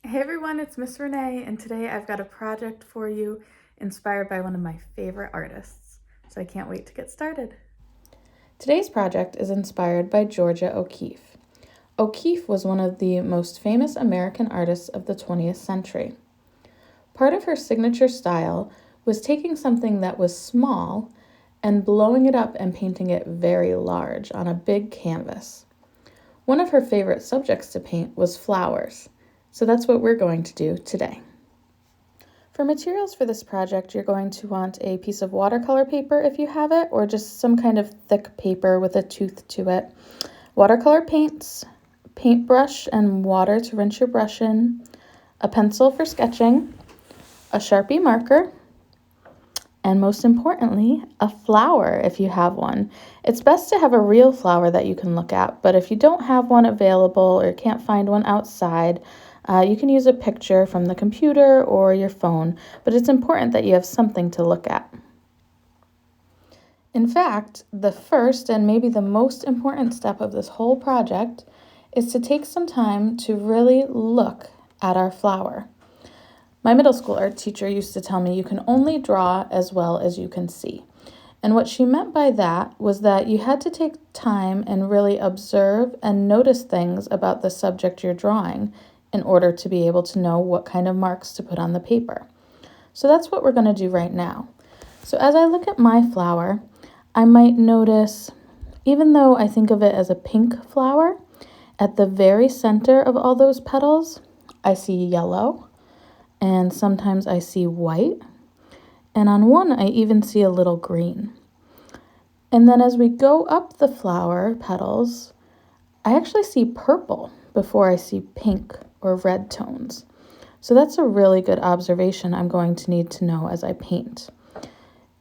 Hey everyone, it's Miss Renee, and today I've got a project for you inspired by one of my favorite artists. So I can't wait to get started. Today's project is inspired by Georgia O'Keeffe. O'Keeffe was one of the most famous American artists of the 20th century. Part of her signature style was taking something that was small and blowing it up and painting it very large on a big canvas. One of her favorite subjects to paint was flowers. So that's what we're going to do today. For materials for this project, you're going to want a piece of watercolor paper if you have it, or just some kind of thick paper with a tooth to it. Watercolor paints, paintbrush and water to rinse your brush in, a pencil for sketching, a Sharpie marker, and most importantly, a flower if you have one. It's best to have a real flower that you can look at, but if you don't have one available or can't find one outside, you can use a picture from the computer or your phone, but it's important that you have something to look at. In fact, the first and maybe the most important step of this whole project is to take some time to really look at our flower. My middle school art teacher used to tell me you can only draw as well as you can see. And what she meant by that was that you had to take time and really observe and notice things about the subject you're drawing in order to be able to know what kind of marks to put on the paper. So that's what we're going to do right now. So as I look at my flower, I might notice, even though I think of it as a pink flower, at the very center of all those petals, I see yellow. And sometimes I see white, and on one I even see a little green. And then as we go up the flower petals, I actually see purple before I see pink or red tones. So that's a really good observation I'm going to need to know as I paint.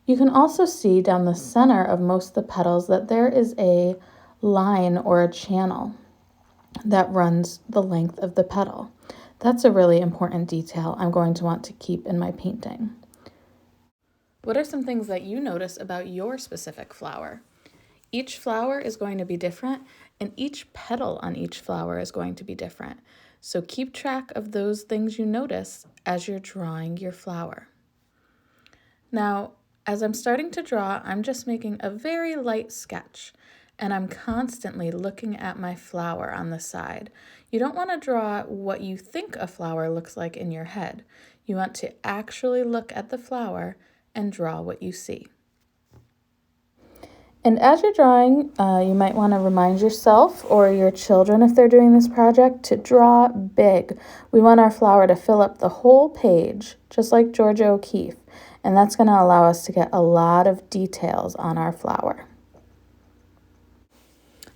You can also see down the center of most of the petals that there is a line or a channel that runs the length of the petal. That's a really important detail I'm going to want to keep in my painting. What are some things that you notice about your specific flower? Each flower is going to be different, and each petal on each flower is going to be different. So keep track of those things you notice as you're drawing your flower. Now, as I'm starting to draw, I'm just making a very light sketch, and I'm constantly looking at my flower on the side. You don't want to draw what you think a flower looks like in your head. You want to actually look at the flower and draw what you see. And as you're drawing, you might want to remind yourself or your children, if they're doing this project, to draw big. We want our flower to fill up the whole page, just like Georgia O'Keeffe, and that's going to allow us to get a lot of details on our flower.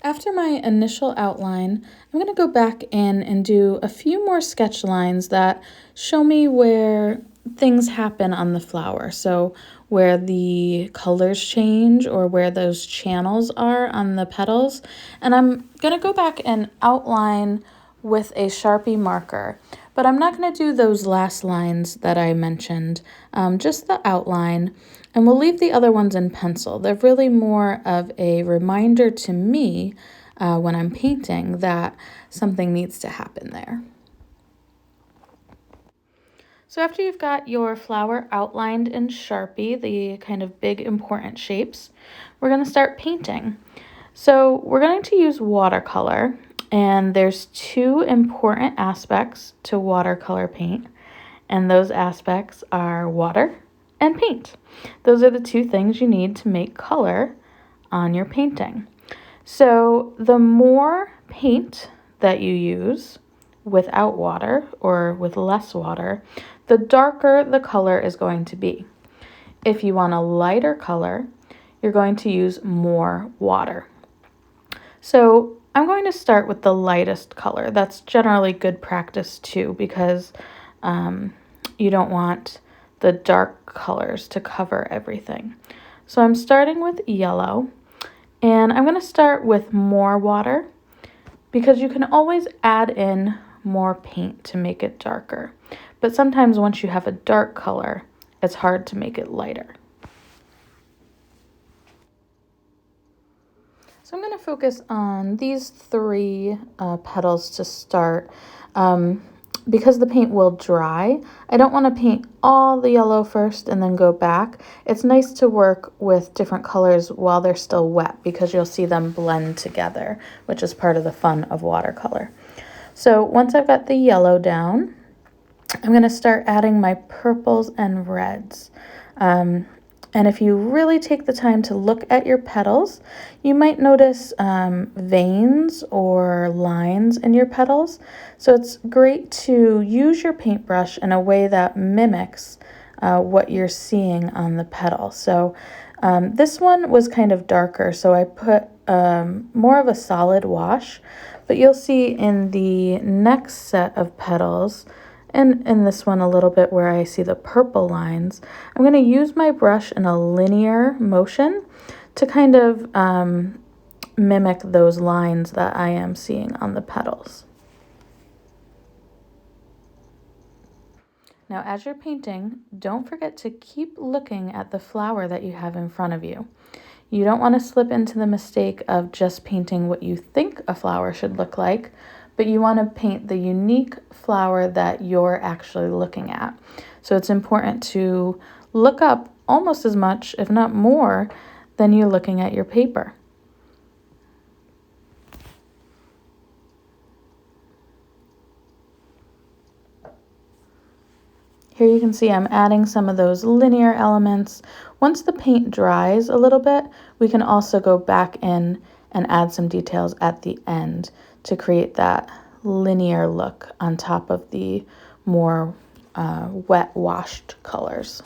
After my initial outline, I'm going to go back in and do a few more sketch lines that show me where things happen on the flower. So where the colors change or where those channels are on the petals. And I'm going to go back and outline with a Sharpie marker. But I'm not going to do those last lines that I mentioned, just the outline. And we'll leave the other ones in pencil. They're really more of a reminder to me when I'm painting that something needs to happen there. So after you've got your flower outlined in Sharpie, the kind of big important shapes, we're going to start painting. So we're going to use watercolor, and there's two important aspects to watercolor paint, and those aspects are water and paint. Those are the two things you need to make color on your painting. So the more paint that you use without water or with less water, the darker the color is going to be. If you want a lighter color, you're going to use more water. So I'm going to start with the lightest color. That's generally good practice too, because you don't want the dark colors to cover everything. So I'm starting with yellow, and I'm going to start with more water because you can always add in more paint to make it darker. But sometimes once you have a dark color, it's hard to make it lighter. So I'm going to focus on these three petals to start. because the paint will dry, I don't want to paint all the yellow first and then go back. It's nice to work with different colors while they're still wet because you'll see them blend together, which is part of the fun of watercolor. So once I've got the yellow down, I'm going to start adding my purples and reds. And if you really take the time to look at your petals, you might notice veins or lines in your petals. So it's great to use your paintbrush in a way that mimics what you're seeing on the petal. So this one was kind of darker, so I put more of a solid wash, but you'll see in the next set of petals, and in this one a little bit where I see the purple lines, I'm going to use my brush in a linear motion to kind of mimic those lines that I am seeing on the petals. Now, as you're painting, don't forget to keep looking at the flower that you have in front of you. You don't want to slip into the mistake of just painting what you think a flower should look like, but you want to paint the unique flower that you're actually looking at. So it's important to look up almost as much, if not more, than you're looking at your paper. Here you can see I'm adding some of those linear elements. Once the paint dries a little bit, we can also go back in and add some details at the end to create that linear look on top of the more wet washed colors.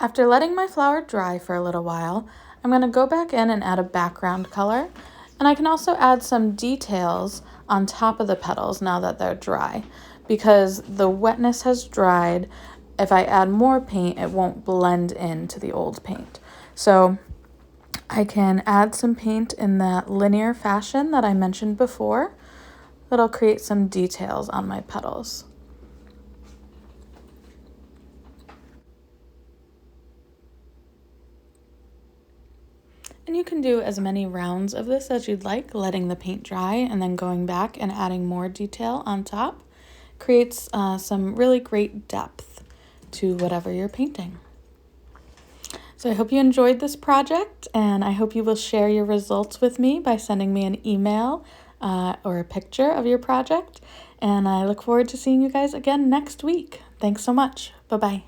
After letting my flower dry for a little while, I'm going to go back in and add a background color. And I can also add some details on top of the petals now that they're dry, because the wetness has dried. If I add more paint, it won't blend into the old paint. So I can add some paint in that linear fashion that I mentioned before. That'll create some details on my petals. And you can do as many rounds of this as you'd like, letting the paint dry and then going back and adding more detail on top. Creates some really great depth to whatever you're painting. So I hope you enjoyed this project, and I hope you will share your results with me by sending me an email or a picture of your project. And I look forward to seeing you guys again next week. Thanks so much. Bye-bye.